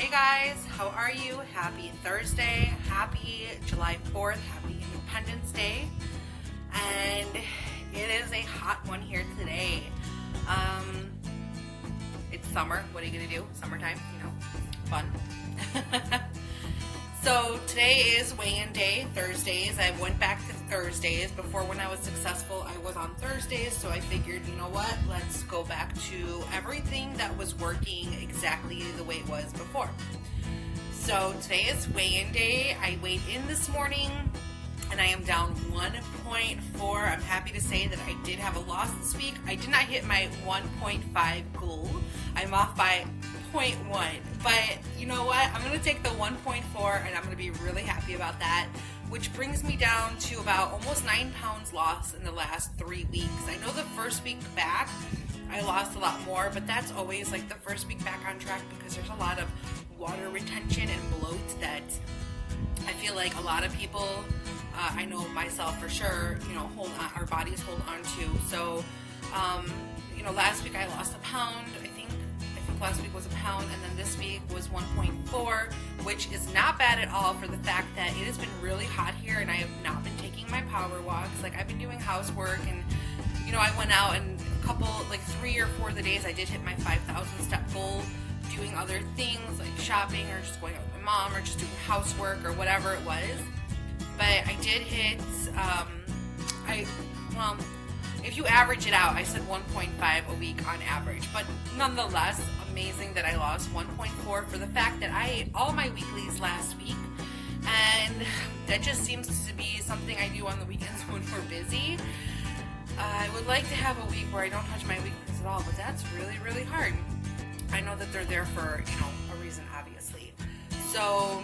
Hey guys, how are you? Happy Thursday, happy July 4th, happy Independence Day, and it is a hot one here today. It's summer, what are you gonna do? Summertime, fun. So today is weigh-in day, Thursdays. I went back to Thursdays. Before, when I was successful, I was on Thursdays, so I figured, you know what, let's go back to everything that was working exactly the way it was before. So today is weigh-in day. I weighed in this morning, and I am down 1.4. I'm happy to say that I did have a loss this week. I did not hit my 1.5 goal. I'm off by 0.1, but you know what? I'm going to take the 1.4 and I'm going to be really happy about that, which brings me down to about almost 9 pounds lost in the last 3 weeks. I know the first week back I lost a lot more, but that's always like the first week back on track because there's a lot of water retention and bloat that I feel like a lot of people, I know myself for sure, hold on, our bodies hold on to. So, last week I lost a pound. I think last week was a pound, and then this week was 1.4, which is not bad at all for the fact that it has been really hot here and I have not been taking my power walks. Like, I've been doing housework, and I went out, and a couple, like 3 or 4 of the days I did hit my 5,000 step goal, doing other things like shopping or just going out with my mom or just doing housework or whatever it was. But I did hit, if you average it out, I said 1.5 a week on average, but nonetheless, amazing that I lost 1.4 for the fact that I ate all my weeklies last week, and that just seems to be something I do on the weekends when we're busy. I would like to have a week where I don't touch my weeklies at all, but that's really, really hard. I know that they're there for, a reason, obviously. So,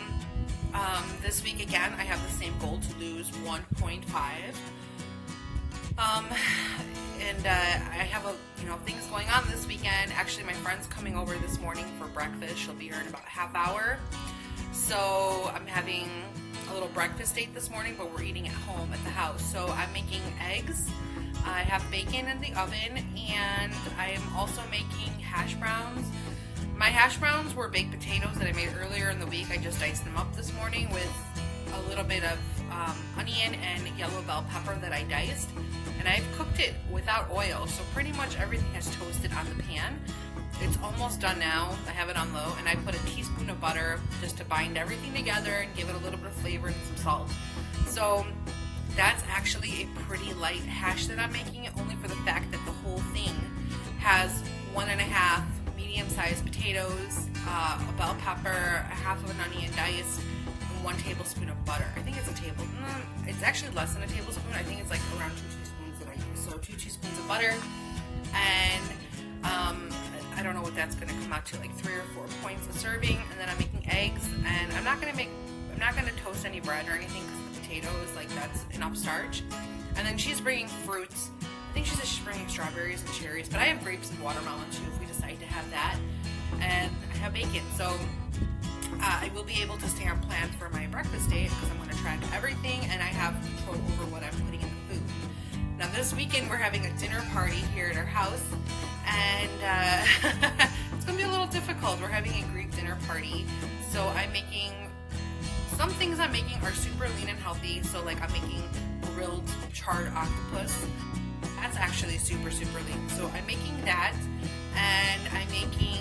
this week again, I have the same goal to lose 1.5. I have things going on this weekend. Actually, my friend's coming over this morning for breakfast. She'll be here in about a half hour. So I'm having a little breakfast date this morning, but we're eating at home at the house. So I'm making eggs. I have bacon in the oven, and I am also making hash browns. My hash browns were baked potatoes that I made earlier in the week. I just diced them up this morning with a little bit of onion and yellow bell pepper that I diced, and I've cooked it without oil, so pretty much everything has toasted on the pan. It's almost done now. I have it on low, and I put a teaspoon of butter just to bind everything together and give it a little bit of flavor and some salt. So that's actually a pretty light hash that I'm making, only for the fact that the whole thing has 1.5 medium-sized potatoes, a bell pepper, a half of an onion diced, 1 tablespoon of butter. I think it's it's actually less than a tablespoon. I think it's like around 2 teaspoons that I use. So 2 teaspoons of butter, and I don't know what that's going to come out to, like 3 or 4 points a serving. And then I'm making eggs, and I'm not going to toast any bread or anything because the potatoes, like, that's enough starch. And then she's bringing fruits. I think she's bringing strawberries and cherries, but I have grapes and watermelon too if we decide to have that. And I have bacon, so I will be able to stay on plan for my breakfast date because I'm going to track everything and I have control over what I'm putting in the food. Now this weekend we're having a dinner party here at our house, and it's going to be a little difficult. We're having a Greek dinner party, so some things I'm making are super lean and healthy. So like I'm making grilled charred octopus. That's actually super, super lean. So I'm making that, and I'm making,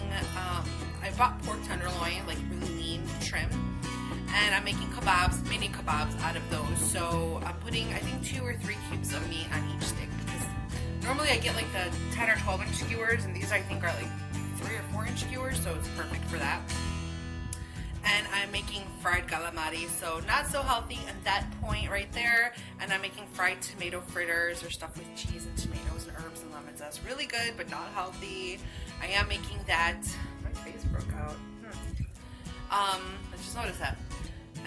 I bought pork tenderloin, like really lean trim, and I'm making kebabs, mini kebabs out of those. So I'm putting, I think, 2 or 3 cubes of meat on each stick, because normally I get like the 10 or 12 inch skewers, and these I think are like 3 or 4 inch skewers, so it's perfect for that. And I'm making fried calamari, so not so healthy at that point right there. And I'm making fried tomato fritters, or stuff with cheese and tomatoes and herbs and lemons. That's really good, but not healthy. I am making that. My face broke out. I just noticed that.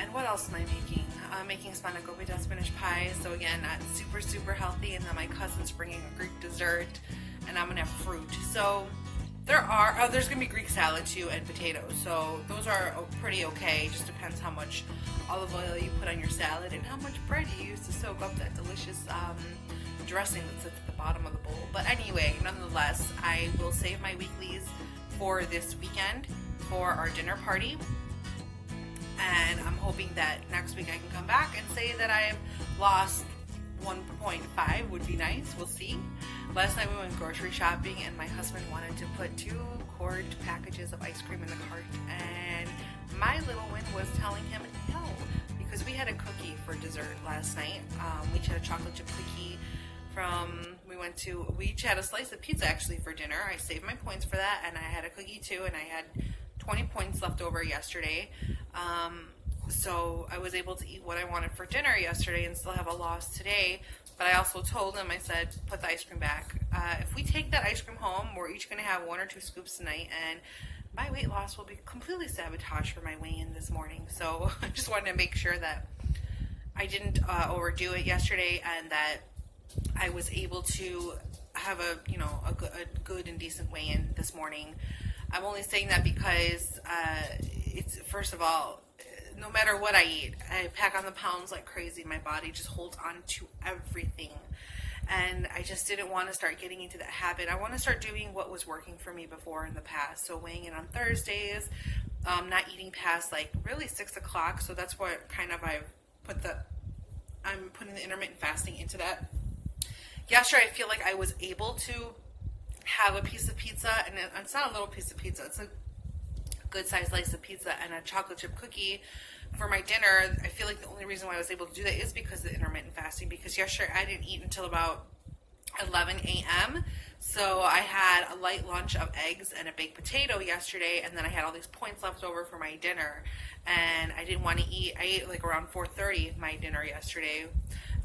And what else am I making? I'm making spanakopita spinach pie. So again, not super, super healthy. And then my cousin's bringing a Greek dessert, and I'm gonna have fruit. So there's going to be Greek salad too, and potatoes. So those are pretty okay. Just depends how much olive oil you put on your salad and how much bread you use to soak up that delicious dressing that sits at the bottom of the bowl. But anyway, nonetheless, I will save my weeklies for this weekend for our dinner party. And I'm hoping that next week I can come back and say that I've lost 1.5 would be nice. We'll see. Last night we went grocery shopping and my husband wanted to put 2 quart packages of ice cream in the cart, and my little one was telling him no, because we had a cookie for dessert last night. We each had a chocolate chip cookie we each had a slice of pizza actually for dinner. I saved my points for that, and I had a cookie too, and I had 20 points left over yesterday. So I was able to eat what I wanted for dinner yesterday and still have a loss today. But I also told him, I said, put the ice cream back. If we take that ice cream home, we're each going to have 1 or 2 scoops tonight, and my weight loss will be completely sabotaged for my weigh-in this morning. So I just wanted to make sure that I didn't overdo it yesterday, and that I was able to have a good and decent weigh-in this morning. I'm only saying that because it's, first of all, no matter what I eat, I pack on the pounds like crazy. My body just holds on to everything. And I just didn't want to start getting into that habit. I want to start doing what was working for me before in the past. So weighing in on Thursdays, not eating past like really 6 o'clock. So that's what kind of I'm putting the intermittent fasting into that. Yesterday, I feel like I was able to have a piece of pizza, and it's not a little piece of pizza. It's a good sized slice of pizza and a chocolate chip cookie for my dinner. I feel like the only reason why I was able to do that is because of the intermittent fasting, because yesterday I didn't eat until about 11 a.m. So I had a light lunch of eggs and a baked potato yesterday, and then I had all these points left over for my dinner, and I didn't want to eat. I ate like around 4:30 my dinner yesterday,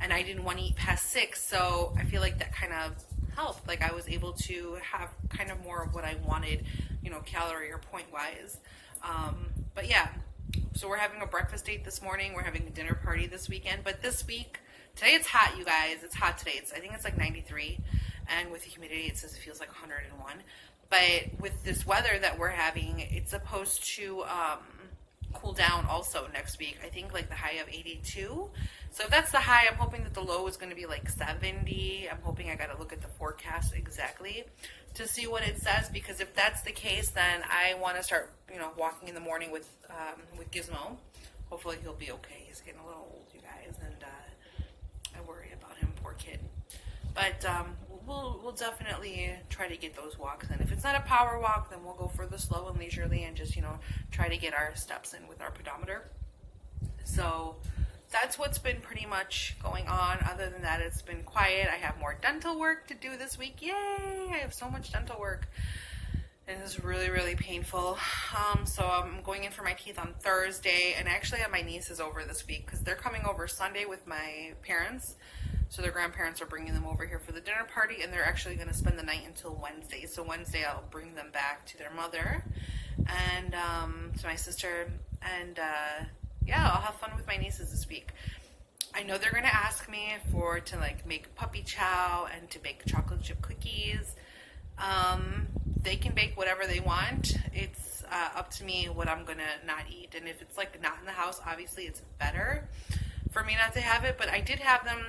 and I didn't want to eat past 6, so I feel like that kind of helped. Like I was able to have kind of more of what I wanted, calorie or point wise. But yeah, so we're having a breakfast date this morning. We're having a dinner party this weekend. But this week, today it's hot, you guys. It's hot today. I think it's like 93. And with the humidity, it says it feels like 101. But with this weather that we're having, it's supposed to cool down also next week. I think like the high of 82. So if that's the high, I'm hoping that the low is going to be like 70. I'm hoping I got to look at the forecast exactly to see what it says, because if that's the case, then I want to start, walking in the morning with Gizmo. Hopefully he'll be okay. He's getting a little old, you guys, and I worry about him, poor kid. But we'll definitely try to get those walks in. If it's not a power walk, then we'll go for the slow and leisurely and just, try to get our steps in with our pedometer. So that's what's been pretty much going on. Other than that, it's been quiet. I have more dental work to do this week. Yay! I have so much dental work. And it's really, really painful. So I'm going in for my teeth on Thursday. And I actually have my nieces over this week because they're coming over Sunday with my parents. So their grandparents are bringing them over here for the dinner party. And they're actually going to spend the night until Wednesday. So Wednesday I'll bring them back to their mother and to my sister. And yeah, I'll have fun with my nieces this week. I know they're going to ask me to make puppy chow and to bake chocolate chip cookies. They can bake whatever they want. It's up to me what I'm going to not eat. And if it's not in the house, obviously it's better for me not to have it. But I did have them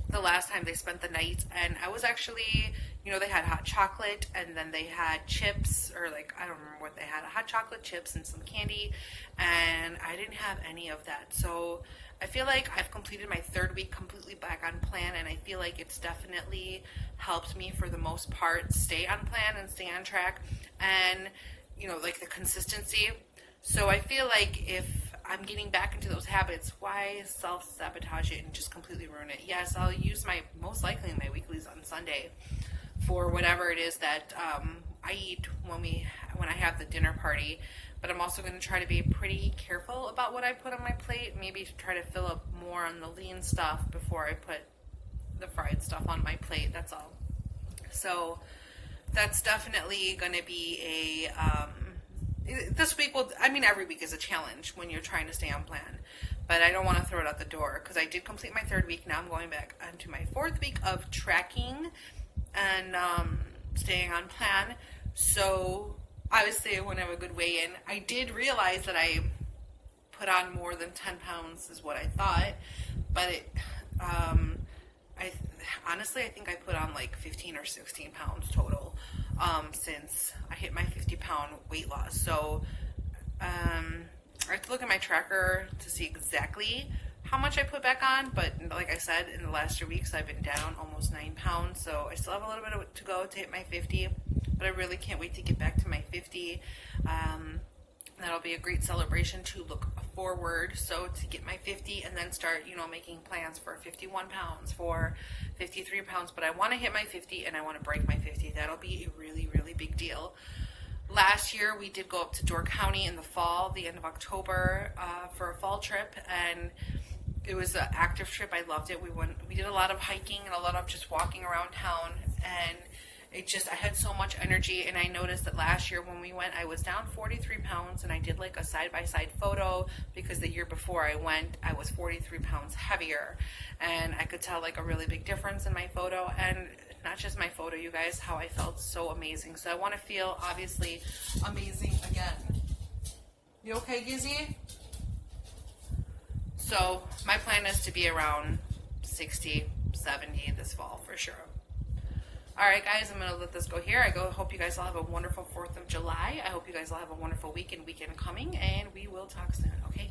the last time they spent the night, and I was actually, they had hot chocolate, and then they had chips, or I don't remember what they had, hot chocolate chips and some candy, and I didn't have any of that. So I feel like I've completed my 3rd week completely back on plan, and I feel like it's definitely helped me for the most part stay on plan and stay on track, and the consistency. So I feel like if I'm getting back into those habits, why self-sabotage it and just completely ruin it? Yes, I'll use most likely my weeklies on Sunday for whatever it is that I eat when I have the dinner party. But I'm also going to try to be pretty careful about what I put on my plate. Maybe to try to fill up more on the lean stuff before I put the fried stuff on my plate. That's all. So that's definitely going to be this week every week is a challenge when you're trying to stay on plan, but I don't want to throw it out the door because I did complete my 3rd week. Now I'm going back onto my 4th week of tracking and staying on plan. So obviously I want to have a good weigh in. I did realize that I put on more than 10 pounds is what I thought, but I think I put on 15 or 16 pounds total since I hit my 50-pound weight loss. So I have to look at my tracker to see exactly how much I put back on, but like I said, in the last 3 weeks I've been down almost 9 pounds, so I still have a little bit to go to hit my 50, but I really can't wait to get back to my 50. That'll be a great celebration to look forward, so to get my 50 and then start, making plans for 51 pounds, for 53 pounds, but I want to hit my 50 and I want to break my 50. That'll be a really, really big deal. Last year, we did go up to Door County in the fall, the end of October, for a fall trip, and it was an active trip. I loved it. We did a lot of hiking and a lot of just walking around town, and I had so much energy. And I noticed that last year when we went, I was down 43 pounds, and I did like a side-by-side photo because the year before I went, I was 43 pounds heavier, and I could tell like a really big difference in my photo, and not just my photo, you guys, how I felt so amazing. So I want to feel obviously amazing again. You okay, Gizzy? So my plan is to be around 60, 70 this fall for sure. All right, guys, I'm going to let this go here. Hope you guys all have a wonderful 4th of July. I hope you guys all have a wonderful weekend coming, and we will talk soon, okay?